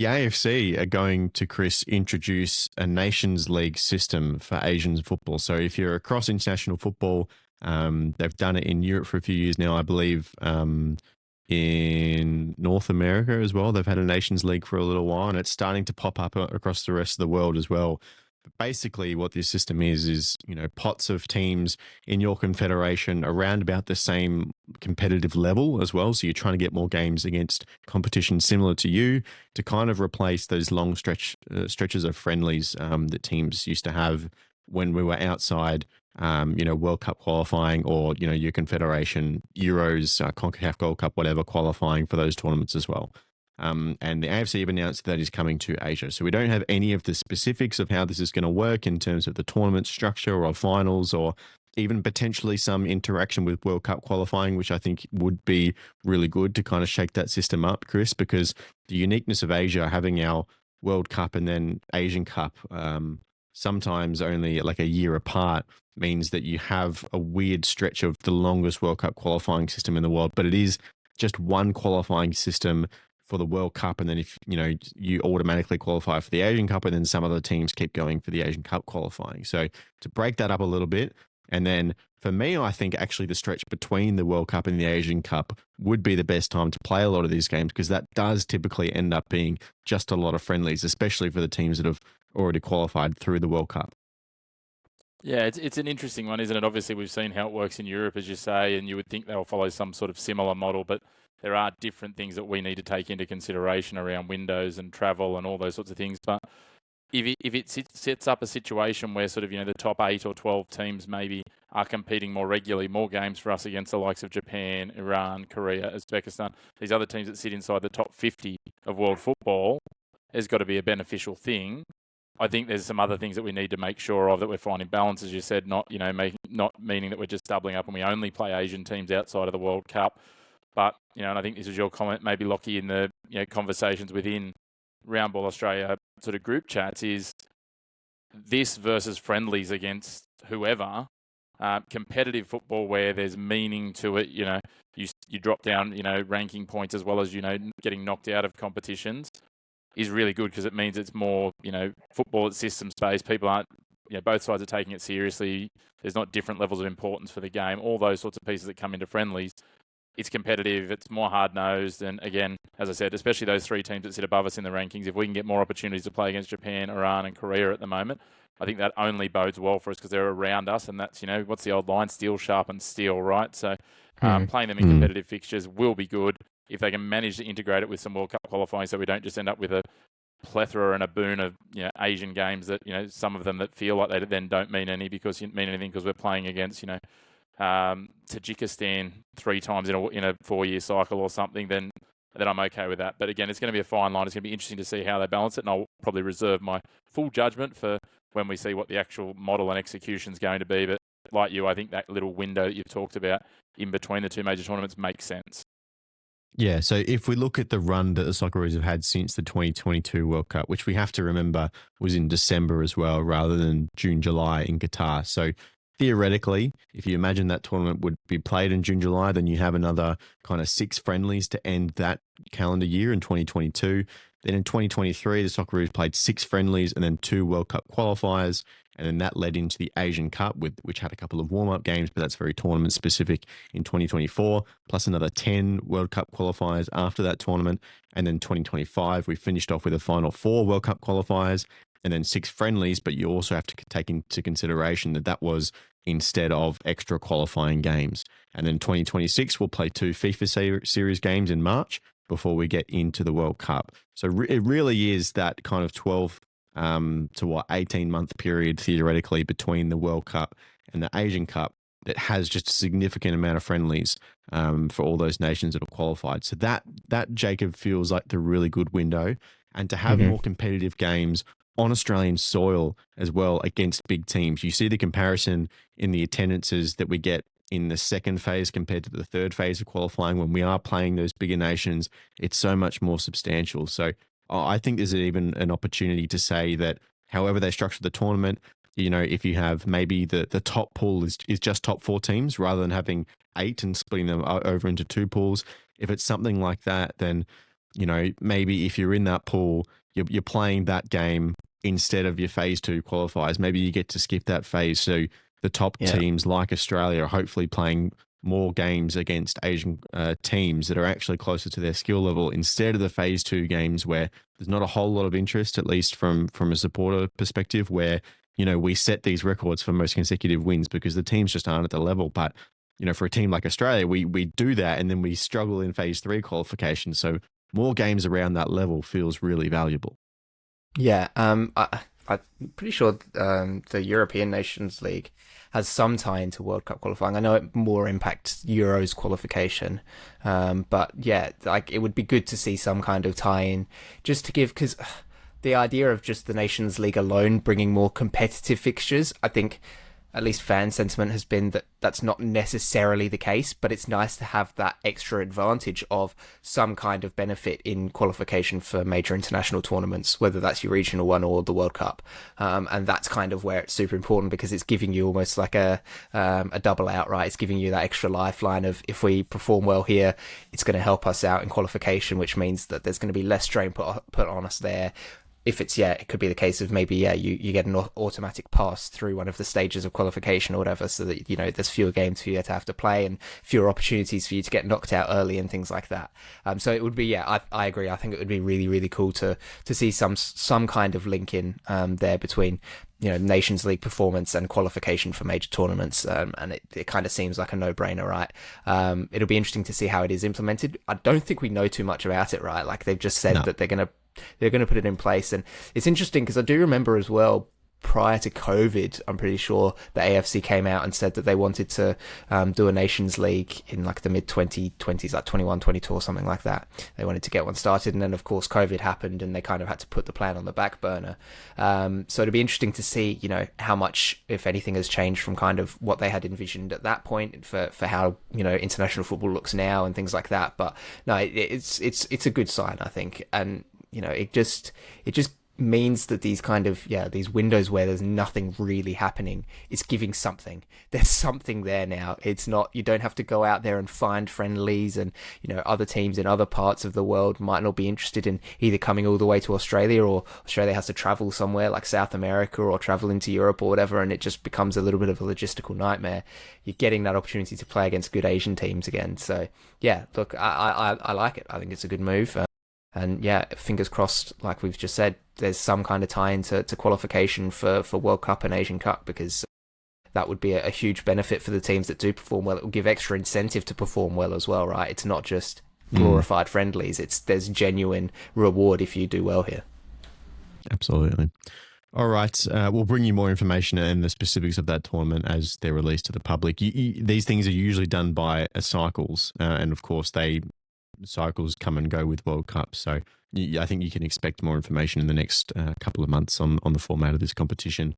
The AFC are going to, Chris, introduce a Nations League system for Asian football. So if you're across international football, they've done it in Europe for a few years now, I believe. In North America as well, they've had a Nations League for a little while, and it's starting to pop up across the rest of the world as well. But basically, what this system is pots of teams in your confederation around about the same competitive level as well. So you're trying to get more games against competition similar to you to kind of replace those long stretches of friendlies that teams used to have when we were outside, World Cup qualifying or, your Confederation, Euros, CONCACAF Gold Cup, whatever, qualifying for those tournaments as well. And the AFC have announced that is coming to Asia. So we don't have any of the specifics of how this is going to work in terms of the tournament structure or finals or even potentially some interaction with World Cup qualifying, which I think would be really good to kind of shake that system up, Chris, because the uniqueness of Asia having our World Cup and then Asian Cup, sometimes only like a year apart, means that you have a weird stretch of the longest World Cup qualifying system in the world, but it is just one qualifying system for the World Cup, and then if you automatically qualify for the Asian Cup, and then some other teams keep going for the Asian Cup qualifying. So to break that up a little bit, and then for me, I think actually the stretch between the World Cup and the Asian Cup would be the best time to play a lot of these games, because that does typically end up being just a lot of friendlies, especially for the teams that have already qualified through the World Cup. Yeah, it's an interesting one, isn't it? Obviously, we've seen how it works in Europe, as you say, and you would think they'll follow some sort of similar model, but there are different things that we need to take into consideration around windows and travel and all those sorts of things. But if it sets up a situation where sort of, the top 8 or 12 teams maybe are competing more regularly, more games for us against the likes of Japan, Iran, Korea, Uzbekistan, these other teams that sit inside the top 50 of world football, has got to be a beneficial thing. I think there's some other things that we need to make sure of, that we're finding balance, as you said, not meaning that we're just doubling up and we only play Asian teams outside of the World Cup. But, and I think this was your comment, maybe Lachie, in the conversations within Round Ball Australia sort of group chats, is this versus friendlies against whoever, competitive football where there's meaning to it, you drop down, ranking points as well as, getting knocked out of competitions, is really good, because it means it's more, football at system space. People aren't, both sides are taking it seriously. There's not different levels of importance for the game. All those sorts of pieces that come into friendlies. It's competitive. It's more hard-nosed. And again, as I said, especially those 3 teams that sit above us in the rankings, if we can get more opportunities to play against Japan, Iran and Korea at the moment, I think that only bodes well for us, because they're around us. And that's, what's the old line? Steel sharpens steel, right? So playing them in competitive fixtures will be good if they can manage to integrate it with some World Cup qualifying, so we don't just end up with a plethora and a boon of Asian games that some of them that feel like they then don't mean anything because we're playing against Tajikistan 3 times in a 4-year cycle or something. Then I'm okay with that. But again, it's going to be a fine line. It's going to be interesting to see how they balance it, and I'll probably reserve my full judgment for when we see what the actual model and execution is going to be. But like you, I think that little window that you've talked about in between the 2 major tournaments makes sense. Yeah, so if we look at the run that the Socceroos have had since the 2022 World Cup, which we have to remember was in December as well, rather than June, July in Qatar. So theoretically, if you imagine that tournament would be played in June, July, then you have another kind of 6 friendlies to end that calendar year in 2022. Then in 2023, the Socceroos played 6 friendlies and then 2 World Cup qualifiers. And then that led into the Asian Cup, which had a couple of warm-up games, but that's very tournament-specific in 2024, plus another 10 World Cup qualifiers after that tournament. And then 2025, we finished off with a final 4 World Cup qualifiers and then 6 friendlies, but you also have to take into consideration that was instead of extra qualifying games. And then 2026, we'll play 2 FIFA series games in March before we get into the World Cup. So it really is that kind of 12 to 18-month period theoretically between the World Cup and the Asian Cup that has just a significant amount of friendlies for all those nations that have qualified. So that Jacob feels like the really good window, and to have more competitive games on Australian soil as well against big teams. You see the comparison in the attendances that we get in the second phase compared to the third phase of qualifying. When we are playing those bigger nations, it's so much more substantial. So I think there's even an opportunity to say that however they structure the tournament, if you have maybe the top pool is just top 4 teams rather than having 8 and splitting them over into 2 pools. If it's something like that, then maybe if you're in that pool, you're playing that game instead of your phase 2 qualifiers. Maybe you get to skip that phase. So the top teams like Australia are hopefully playing more games against Asian teams that are actually closer to their skill level instead of the phase 2 games where there's not a whole lot of interest, at least from a supporter perspective, where, we set these records for most consecutive wins because the teams just aren't at the level. But, for a team like Australia, we do that and then we struggle in phase 3 qualification. So more games around that level feels really valuable. Yeah, I'm pretty sure the European Nations League has some tie into World Cup qualifying. I know it more impacts Euros qualification, but yeah, like it would be good to see some kind of tie-in just to give, because the idea of just the Nations League alone bringing more competitive fixtures, I think at least fan sentiment has been that that's not necessarily the case, but it's nice to have that extra advantage of some kind of benefit in qualification for major international tournaments, whether that's your regional one or the World Cup. And that's kind of where it's super important because it's giving you almost like a double out, right? It's giving you that extra lifeline of if we perform well here, it's going to help us out in qualification, which means that there's going to be less strain put on us there. If it's, it could be the case of maybe, you get an automatic pass through one of the stages of qualification or whatever, so that, there's fewer games for you to have to play and fewer opportunities for you to get knocked out early and things like that. So it would be, I agree. I think it would be really, really cool to see some kind of link in there between, Nations League performance and qualification for major tournaments. And it kind of seems like a no-brainer, right? It'll be interesting to see how it is implemented. I don't think we know too much about it, right? Like they've just said that they're going to put it in place. And it's interesting because I do remember as well, prior to COVID, I'm pretty sure the AFC came out and said that they wanted to do a Nations League in like the mid-2020s, like 21, 22 or something like that. They wanted to get one started, and then of course COVID happened and they kind of had to put the plan on the back burner. So it'll be interesting to see, how much, if anything, has changed from kind of what they had envisioned at that point for how, international football looks now and things like that. But no, it's a good sign, I think. And it just means that these kind of, these windows where there's nothing really happening, it's giving something. There's something there now. It's not, you don't have to go out there and find friendlies, and, other teams in other parts of the world might not be interested in either coming all the way to Australia, or Australia has to travel somewhere like South America or travel into Europe or whatever, and it just becomes a little bit of a logistical nightmare. You're getting that opportunity to play against good Asian teams again. So yeah, look, I like it. I think it's a good move. And fingers crossed, like we've just said, there's some kind of tie into qualification for World Cup and Asian Cup, because that would be a huge benefit for the teams that do perform well. It will give extra incentive to perform well as well, right? It's not just glorified friendlies. There's genuine reward if you do well here. Absolutely. All right. We'll bring you more information and the specifics of that tournament as they're released to the public. These things are usually done by cycles, and of course cycles come and go with World Cup. So I think you can expect more information in the next couple of months on the format of this competition.